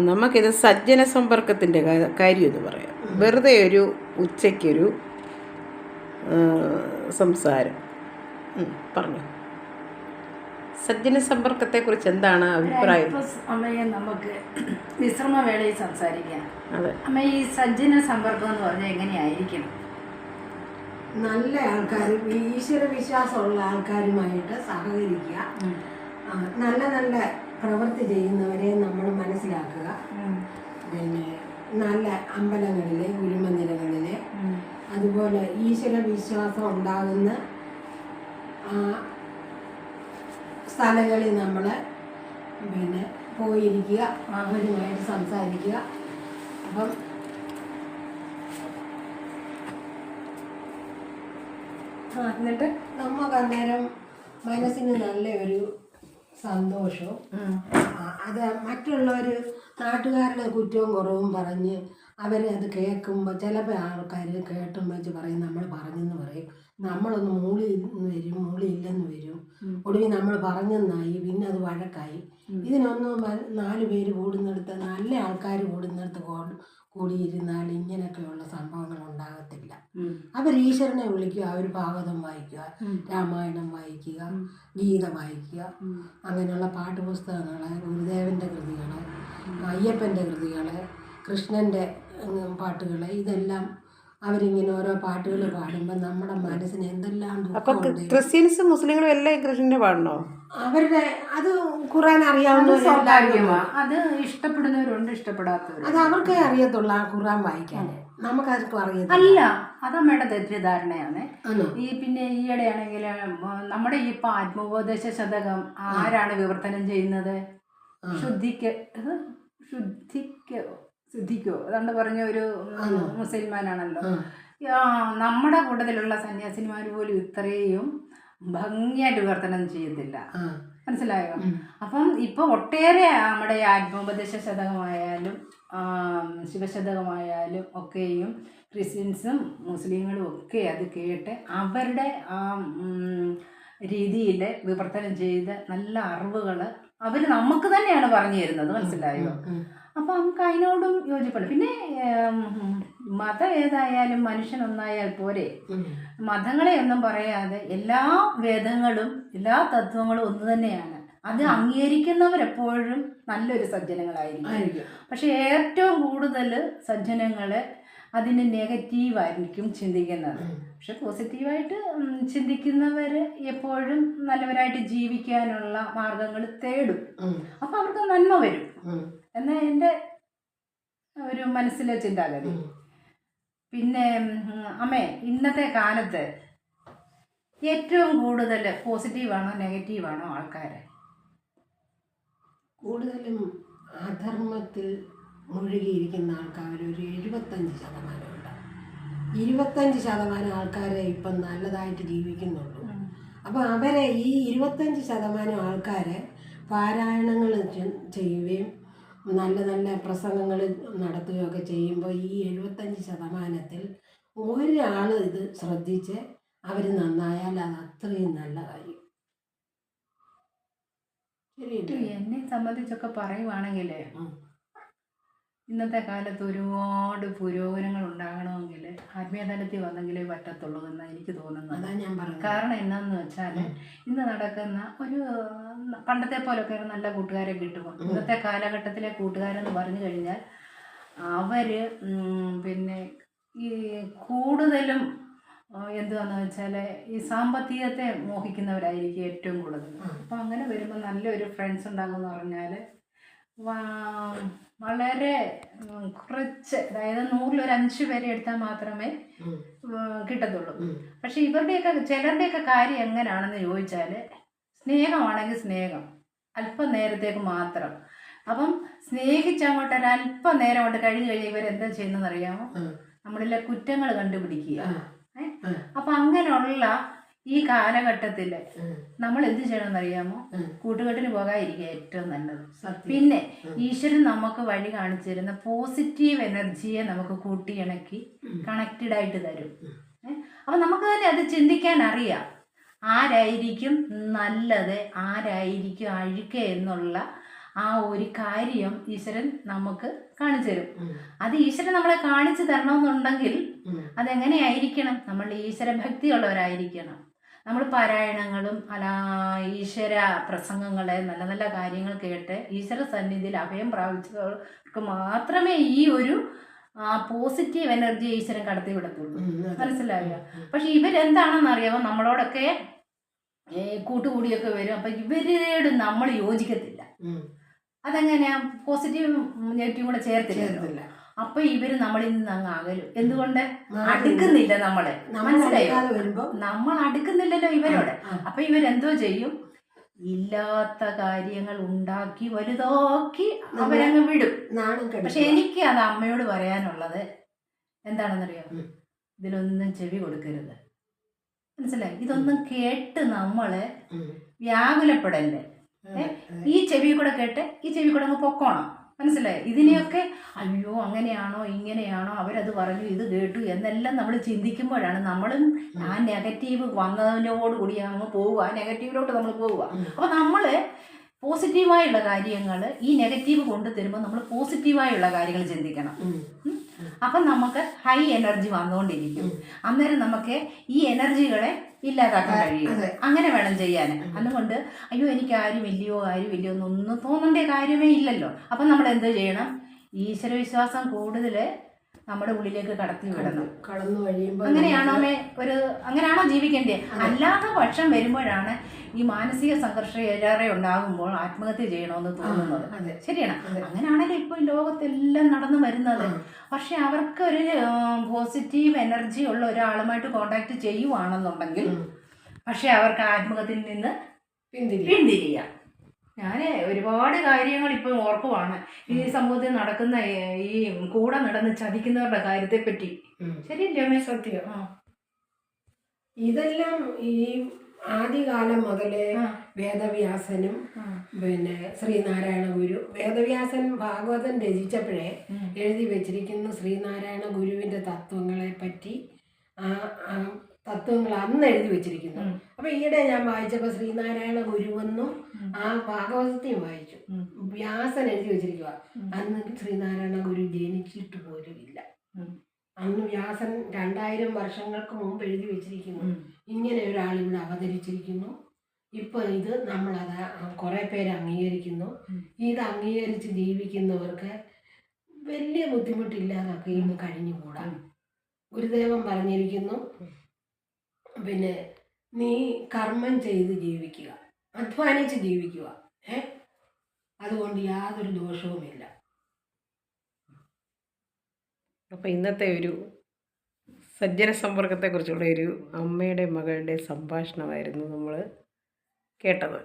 നമുക്കിത് സജ്ജന സമ്പർക്കത്തിൻ്റെ കാര്യമെന്ന് പറയാം. വെറുതെ ഒരു ഉച്ചയ്ക്കൊരു സംസാരം പറഞ്ഞു. സജ്ജന സമ്പർക്കത്തെക്കുറിച്ച് എന്താണ് അഭിപ്രായം? അമ്മയെ നമുക്ക് വിശ്രമവേളയിൽ സംസാരിക്കാം. അതെ അമ്മ, ഈ സജ്ജന സമ്പർക്കം എന്ന് പറഞ്ഞാൽ എങ്ങനെയായിരിക്കണം? നല്ല ആൾക്കാർ, ഈശ്വര വിശ്വാസമുള്ള ആൾക്കാരുമായിട്ട് സഹകരിക്കുക, നല്ല നല്ല പ്രവൃത്തി ചെയ്യുന്നവരെ നമ്മൾ മനസ്സിലാക്കുക, പിന്നെ നല്ല അമ്പലങ്ങളിൽ, ഗുരുമന്ദിരങ്ങളിൽ, അതുപോലെ ഈശ്വര വിശ്വാസം ഉണ്ടാകുന്ന സ്ഥലങ്ങളിൽ നമ്മൾ പിന്നെ പോയിരിക്കുക, അവരുമായിട്ട് സംസാരിക്കുക. അപ്പം എന്നിട്ട് നമുക്ക് അന്നേരം മനസ്സിന് നല്ലൊരു സന്തോഷവും, അത് മറ്റുള്ളവർ നാട്ടുകാരുടെ കുറ്റവും കുറവും പറഞ്ഞ് അവരത് കേൾക്കുമ്പോൾ ചിലപ്പോൾ ആൾക്കാർ കേട്ടും വെച്ച് പറയും നമ്മൾ പറഞ്ഞെന്ന് പറയും, നമ്മളൊന്ന് മൂളിയില്ലെന്ന് വരും, ഒടുവിൽ നമ്മൾ പറഞ്ഞെന്നായി, പിന്നെ അത് വഴക്കായി. ഇതിനൊന്നും 4 പേര് കൂടുന്നിടത്ത്, നല്ല ആൾക്കാർ കൂടുന്നിടത്ത് കൂടിയിരുന്നാൽ ഇങ്ങനെയൊക്കെയുള്ള സംഭവങ്ങൾ ഉണ്ടാകത്തില്ല. അവർ ഈശ്വരനെ വിളിക്കുക, അവർ ഭാഗവതം വായിക്കുക, രാമായണം വായിക്കുക, ഗീത വായിക്കുക, അങ്ങനെയുള്ള പാഠപുസ്തകങ്ങൾ, ഗുരുദേവൻ്റെ കൃതികൾ, അയ്യപ്പൻ്റെ കൃതികൾ, കൃഷ്ണൻ്റെ പാട്ടുകൾ, ഇതെല്ലാം അവരിങ്ങനെ ഓരോ പാട്ടുകൾ പാടുമ്പോൾ നമ്മുടെ മനസ്സിന് എന്തെല്ലാം ദുഃഖമുണ്ട്. ക്രിസ്ത്യൻസും മുസ്ലിങ്ങളും എല്ലാം കൃഷ്ണന്റെ പാടണോ? അവരുടെ അത് ഖുർആൻ അറിയാവുന്നവരെല്ലാം, അത് ഇഷ്ടപ്പെടുന്നവരുണ്ട്, ഇഷ്ടപ്പെടാത്തവർ. അത് അവർക്കേ അറിയത്തുള്ളൂ ആ ഖുർആൻ വായിക്കാൻ, നമുക്കാർക്കും അറിയത്തില്ല. അല്ല, അതമ്മയുടെ തെറ്റിദ്ധാരണയാണ്. പിന്നെ ഈയിടെയാണെങ്കിൽ നമ്മുടെ ഈ ആത്മോപദേശ ശതകം ആരാണ് വിവർത്തനം ചെയ്യുന്നത്? സിദ്ധിക്കോ അതാണ്ട് പറഞ്ഞ ഒരു മുസൽമാനാണല്ലോ. നമ്മുടെ കൂട്ടത്തിലുള്ള സന്യാസിനിമാർ പോലും ഇത്രയും ഭംഗിയായിട്ട് വിവർത്തനം ചെയ്യത്തില്ല, മനസ്സിലായോ? അപ്പം ഇപ്പൊ ഒട്ടേറെ നമ്മുടെ ആത്മോപദേശ ശതകമായാലും ശിവശതകമായാലും ഒക്കെയും ക്രിസ്ത്യൻസും മുസ്ലിങ്ങളും ഒക്കെ അത് കേട്ട് അവരുടെ രീതിയിൽ വിവർത്തനം ചെയ്ത് നല്ല അറിവുകൾ അവർ നമുക്ക് തന്നെയാണ് പറഞ്ഞു തരുന്നത്, മനസ്സിലായോ? അപ്പം നമുക്ക് അതിനോടും യോജിപ്പുണ്ട്. പിന്നെ മതം ഏതായാലും മനുഷ്യനൊന്നായാൽ പോരെ. മതങ്ങളെ ഒന്നും പറയാതെ എല്ലാ വേദങ്ങളും എല്ലാ തത്വങ്ങളും ഒന്ന് തന്നെയാണ്. അത് അംഗീകരിക്കുന്നവരെപ്പോഴും നല്ലൊരു സജ്ജനങ്ങളായിരിക്കും. പക്ഷെ ഏറ്റവും കൂടുതൽ സജ്ജനങ്ങൾ അതിന് നെഗറ്റീവായിരിക്കും ചിന്തിക്കുന്നത്. പക്ഷെ പോസിറ്റീവായിട്ട് ചിന്തിക്കുന്നവർ എപ്പോഴും നല്ലവരായിട്ട് ജീവിക്കാനുള്ള മാർഗങ്ങൾ തേടും. അപ്പം അവർക്ക് നന്മ വരും എന്നാ എൻ്റെ ഒരു മനസ്സിലെ ചിന്താഗതി. പിന്നെ അമ്മേ, ഇന്നത്തെ കാലത്ത് ഏറ്റവും കൂടുതൽ പോസിറ്റീവാണോ നെഗറ്റീവാണോ ആൾക്കാർ? കൂടുതലും അധർമ്മത്തിൽ മുഴുകിയിരിക്കുന്ന ആൾക്കാർ ഒരു 75% 25% ആൾക്കാരെ ഇപ്പം നല്ലതായിട്ട് ജീവിക്കുന്നുള്ളൂ. അപ്പോൾ അവരെ ഈ 25% ആൾക്കാരെ പാരായണങ്ങൾ ചെയ്യുകയും നല്ല നല്ല പ്രസംഗങ്ങൾ നടത്തുകയൊക്കെ ചെയ്യുമ്പോൾ ഈ 75%-ൽ ഒരാൾ ഇത് ശ്രദ്ധിച്ച് അവർ നന്നായാൽ അത് അത്രയും നല്ല കാര്യം. എന്നെ സംബന്ധിച്ചൊക്കെ പറയുവാണെങ്കിൽ ഇന്നത്തെ കാലത്ത് ഒരുപാട് പുരോഗമനങ്ങൾ ഉണ്ടാകണമെങ്കിൽ ആത്മീയതലത്തിൽ വന്നെങ്കിലേ പറ്റത്തുള്ളൂ എന്നാണ് എനിക്ക് തോന്നുന്നത്. അതാണ് ഞാൻ പറഞ്ഞത്. കാരണം എന്നാന്ന് വെച്ചാൽ ഇന്ന് നടക്കുന്ന ഒരു പണ്ടത്തെ പോലൊക്കെ നല്ല കൂട്ടുകാരെ കിട്ടുമോ? ഇന്നത്തെ കാലഘട്ടത്തിലെ കൂട്ടുകാരെന്ന് പറഞ്ഞു കഴിഞ്ഞാൽ അവർ പിന്നെ ഈ കൂടുതലും എന്തുവാന്ന് വെച്ചാൽ ഈ സാമ്പത്തികത്തെ മോഹിക്കുന്നവരായിരിക്കും ഏറ്റവും കൂടുതൽ. അപ്പം അങ്ങനെ വരുമ്പോൾ നല്ലൊരു ഫ്രണ്ട്സ് ഉണ്ടാകുമെന്ന് പറഞ്ഞാൽ വളരെ കുറച്ച്, അതായത് 100-ൽ ഒരു 5 പേരെ എടുത്താൽ മാത്രമേ കിട്ടത്തുള്ളൂ. പക്ഷെ ചിലരുടെയൊക്കെ കാര്യം എങ്ങനെയാണെന്ന് ചോദിച്ചാൽ, സ്നേഹമാണെങ്കിൽ സ്നേഹം അല്പം നേരത്തേക്ക് മാത്രം. അപ്പം സ്നേഹിച്ചങ്ങോട്ട് ഒരല്പം നേരം കൊണ്ട് കഴിഞ്ഞ് ഇവരെന്താ ചെയ്യുന്നതെന്ന് അറിയാമോ? നമ്മളിലെ കുറ്റങ്ങൾ കണ്ടുപിടിക്കുക. അപ്പം അങ്ങനെയുള്ള ഈ കാലഘട്ടത്തിൽ നമ്മൾ എന്ത് ചെയ്യണമെന്നറിയാമോ? കൂട്ടുകെട്ടിന് പോകാതിരിക്കുക ഏറ്റവും നല്ലത്. പിന്നെ ഈശ്വരൻ നമുക്ക് വഴി കാണിച്ചു തരുന്ന പോസിറ്റീവ് എനർജിയെ നമുക്ക് കൂട്ടിയിണക്കി കണക്റ്റഡ് ആയിട്ട് തരും. അപ്പം നമുക്ക് തന്നെ അത് ചിന്തിക്കാൻ അറിയാം. ആരായിരിക്കും നല്ലത്, ആരായിരിക്കും അഴുക്ക് എന്നുള്ള ആ ഒരു കാര്യം ഈശ്വരൻ നമുക്ക് കാണിച്ചു തരും. അത് ഈശ്വരൻ നമ്മളെ കാണിച്ചു തരണമെന്നുണ്ടെങ്കിൽ അതെങ്ങനെയായിരിക്കണം? നമ്മൾ ഈശ്വര ഭക്തിയുള്ളവരായിരിക്കണം. നമ്മൾ പാരായണങ്ങളും ഈശ്വര പ്രസംഗങ്ങളെ നല്ല നല്ല കാര്യങ്ങൾ കേട്ട് ഈശ്വര സന്നിധിയിൽ അഭയം പ്രാപിച്ചവർക്ക് മാത്രമേ ഈ ഒരു പോസിറ്റീവ് എനർജി ഈശ്വരൻ കടത്തി വിടത്തുള്ളൂ. മനസ്സിലായോ? പക്ഷെ ഇവരെന്താണെന്ന് അറിയാമോ, നമ്മളോടൊക്കെ കൂട്ടുകൂടിയൊക്കെ വരും. അപ്പം ഇവരോട് നമ്മൾ യോജിക്കത്തില്ല. അതെങ്ങനെയാ? പോസിറ്റീവ് നെഗറ്റീവ് കൂടെ ചേർത്തില്ല. അപ്പൊ ഇവര് നമ്മളിൽ നിന്ന് അങ്ങ് അകലും. എന്തുകൊണ്ട്? അടുക്കുന്നില്ല നമ്മളെ. മനസ്സിലായോ? നമ്മൾ അടുക്കുന്നില്ലല്ലോ ഇവരോട്. അപ്പൊ ഇവരെന്തോ ചെയ്യും? ഇല്ലാത്ത കാര്യങ്ങൾ ഉണ്ടാക്കി വലുതാക്കി അവരങ്ങ് വിടും. പക്ഷെ എനിക്ക് അത് അമ്മയോട് പറയാനുള്ളത് എന്താണെന്നറിയാം, ഇതിലൊന്നും ചെവി കൊടുക്കരുത്. മനസ്സിലായി? ഇതൊന്നും കേട്ട് നമ്മള് വ്യാകുലപ്പെടല്ലേ. ഈ ചെവി കൂടെ കേട്ട് ഈ ചെവി കൂടെ അങ്ങ് പൊക്കോണം. മനസ്സിലായി? ഇതിനെയൊക്കെ അയ്യോ അങ്ങനെയാണോ ഇങ്ങനെയാണോ അവരത് പറഞ്ഞു ഇത് കേട്ടു എന്നെല്ലാം നമ്മൾ ചിന്തിക്കുമ്പോഴാണ് നമ്മളും ആ നെഗറ്റീവ് വന്നതിനോടുകൂടി അങ്ങ് പോവുക. ആ നെഗറ്റീവിലോട്ട് നമ്മൾ പോവുക. അപ്പോൾ നമ്മൾ പോസിറ്റീവായുള്ള കാര്യങ്ങൾ ഈ നെഗറ്റീവ് കൊണ്ടു തരുമ്പോൾ നമ്മൾ പോസിറ്റീവായുള്ള കാര്യങ്ങൾ ചിന്തിക്കണം. അപ്പം നമുക്ക് ഹൈ എനർജി വന്നുകൊണ്ടിരിക്കും. അന്നേരം നമുക്ക് ഈ എനർജികളെ ഇല്ലാതാക്കാൻ കഴിയും. അങ്ങനെ വേണം ചെയ്യാൻ. അതുകൊണ്ട് അയ്യോ എനിക്ക് ആരുമില്ലയോ എന്നൊന്നും തോന്നേണ്ട കാര്യമേ ഇല്ലല്ലോ. അപ്പം നമ്മൾ എന്ത് ചെയ്യണം? ഈശ്വരവിശ്വാസം കൂടുതൽ നമ്മുടെ ഉള്ളിലേക്ക് കടത്തി വിടണം. കടന്നു കഴിയുമ്പോൾ അങ്ങനെയാണോ ജീവിക്കേണ്ടത്? അല്ലാത്ത പക്ഷം വരുമ്പോഴാണ് ഈ മാനസിക സംഘർഷം ഏറെ ഉണ്ടാകുമ്പോൾ ആത്മഹത്യ ചെയ്യണമെന്ന് തോന്നുന്നത്. ശരിയാണ്. അങ്ങനെയാണല്ലോ ഇപ്പോൾ ലോകത്തെല്ലാം നടന്നു വരുന്നത്. പക്ഷെ അവർക്കൊരു പോസിറ്റീവ് എനർജി ഉള്ള ഒരാളുമായിട്ട് കോണ്ടാക്ട് ചെയ്യുവാണെന്നുണ്ടെങ്കിൽ പക്ഷെ അവർക്ക് ആത്മഹത്യയിൽ നിന്ന് പിന്തിരിയാം. ഞാൻ ഒരുപാട് കാര്യങ്ങൾ ഇപ്പം ഓർക്കുവാണ് ഈ സമൂഹത്തിൽ നടക്കുന്ന ഈ കൂടെ നടന്ന് ചതിക്കുന്നവരുടെ കാര്യത്തെ പറ്റി. ശരിയല്ലേ അമ്മേ? സത്യം. ഇതെല്ലാം ഈ ആദ്യകാലം മുതലേ വേദവ്യാസനും പിന്നെ ശ്രീനാരായണ ഗുരു, വേദവ്യാസൻ ഭാഗവതം രചിച്ചപ്പോഴേ എഴുതി വെച്ചിരിക്കുന്നു ശ്രീനാരായണ ഗുരുവിന്റെ തത്വങ്ങളെ പറ്റി. തത്വങ്ങൾ അന്ന് എഴുതി വെച്ചിരിക്കുന്നു. അപ്പൊ ഈയിടെ ഞാൻ വായിച്ചപ്പോൾ ശ്രീനാരായണ ഗുരുവെന്നും ആ ഭാഗവതത്തെയും വായിച്ചു. വ്യാസൻ എഴുതി വെച്ചിരിക്കുക. അന്ന് ശ്രീനാരായണ ഗുരു ജനിച്ചിട്ട് പോലും ഇല്ല. അന്ന് വ്യാസൻ 2000 വർഷങ്ങൾക്ക് മുമ്പ് എഴുതി വെച്ചിരിക്കുന്നു. ഇങ്ങനെ ഒരാൾ ഇവിടെ അവതരിച്ചിരിക്കുന്നു. ഇപ്പൊ ഇത് നമ്മളത് കുറെ പേര് അംഗീകരിക്കുന്നു. ഇത് അംഗീകരിച്ച് ജീവിക്കുന്നവർക്ക് വലിയ ബുദ്ധിമുട്ടില്ലാതൊക്കെ ഇന്ന് കഴിഞ്ഞുകൂടാ. ഗുരുദേവൻ പറഞ്ഞിരിക്കുന്നു, പിന്നെ നീ കർമ്മം ചെയ്ത് ജീവിക്കുക, അധ്വാനിച്ച് ജീവിക്കുക. അതുകൊണ്ട് യാതൊരു ദോഷവുമില്ല. അപ്പോൾ ഇന്നത്തെ ഒരു സജ്ജന സമ്പർക്കത്തെക്കുറിച്ചുള്ള ഒരു അമ്മയുടെ മകളുടെ സംഭാഷണമായിരുന്നു നമ്മൾ കേട്ടത്.